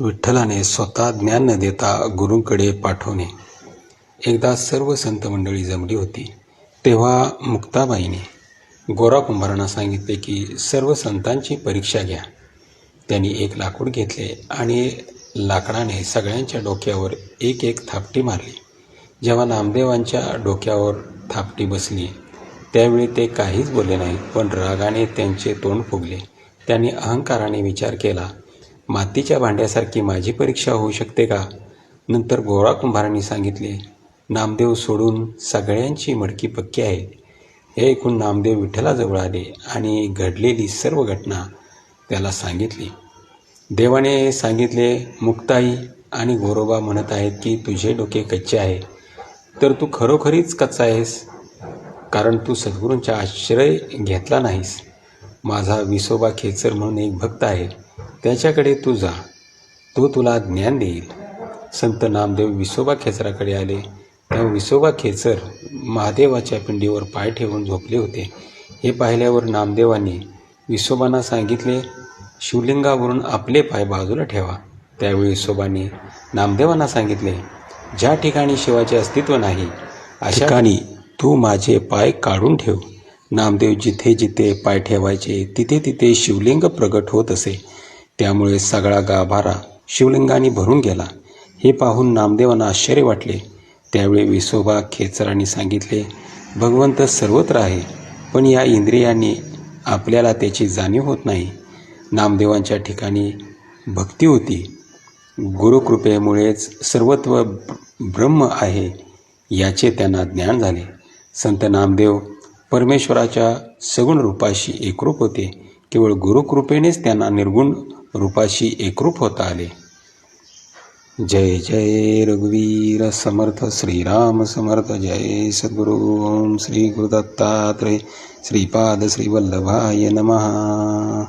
विठ्ठलाने स्वतः ज्ञान न देता गुरूंकडे पाठवणे. एकदा सर्व संत मंडळी जमली होती. तेव्हा मुक्ताबाईने गोरा कुंभारांना सांगितले की सर्व संतांची परीक्षा घ्या. त्यांनी एक लाकूड घेतले आणि लाकडाने सगळ्यांच्या डोक्यावर एक एक थापटी मारली. जेव्हा नामदेवांच्या डोक्यावर थापटी बसली त्यावेळी ते काहीच बोलले नाही, पण रागाने त्यांचे तोंड फुगले. त्यांनी अहंकाराने विचार केला, मातीच्या भांड्यासारखी माझी परीक्षा होऊ शकते का? नंतर गोरा कुंभारांनी सांगितले, नामदेव सोडून सगळ्यांची मडकी पक्की आहे. हे ऐकून नामदेव विठ्ठलाजवळ आले आणि घडलेली सर्व घटना त्याला सांगितली. देवाने सांगितले, मुक्ताई आणि गोरोबा म्हणत आहेत की तुझे डोके कच्चे आहे, तर तू खरोखरीच कच्चा आहेस, कारण तू सद्गुरूंचा आश्रय घेतला नाहीस. माझा विसोबा खेचर म्हणून एक भक्त आहे, त्याच्याकडे तू जा, तो तुला ज्ञान देईल. संत नामदेव विसोबा खेचराकडे आले तेव्हा विसोबा खेचर महादेवाच्या पिंडीवर पाय ठेवून झोपले होते. हे पाहिल्यावर नामदेवांनी विसोबांना सांगितले, शिवलिंगावरून आपले पाय बाजूला ठेवा. त्यावेळी विसोबांनी नामदेवांना सांगितले, ज्या ठिकाणी शिवाचे अस्तित्व नाही अशा ठिकाणी तू माझे पाय काढून ठेव. नामदेव जिथे जिथे पाय ठेवायचे तिथे तिथे शिवलिंग प्रगट होत असे. त्यामुळे सगळा गाभारा शिवलिंगाने भरून गेला. हे पाहून नामदेवांना आश्चर्य वाटले. त्यावेळी विसोबा खेचरांनी सांगितले, भगवंत सर्वत्र आहे, पण या इंद्रियांनी आपल्याला त्याची जाणीव होत नाही. नामदेवांच्या ठिकाणी भक्ती होती. गुरुकृपेमुळेच सर्वत्व ब्रह्म आहे याचे त्यांना ज्ञान झाले. संत नामदेव परमेश्वराच्या सगुण रूपाशी एकरूप होते. केवळ गुरुकृपेनेच त्यांना निर्गुण रूपाशी एकरूप होता आले. जय जय रघुवीर समर्थ श्रीराम समर्थ. जय सद्गुरु. ओम श्री गुरुदत्तात्रय श्रीपाद श्रीवल्लभाय नमः.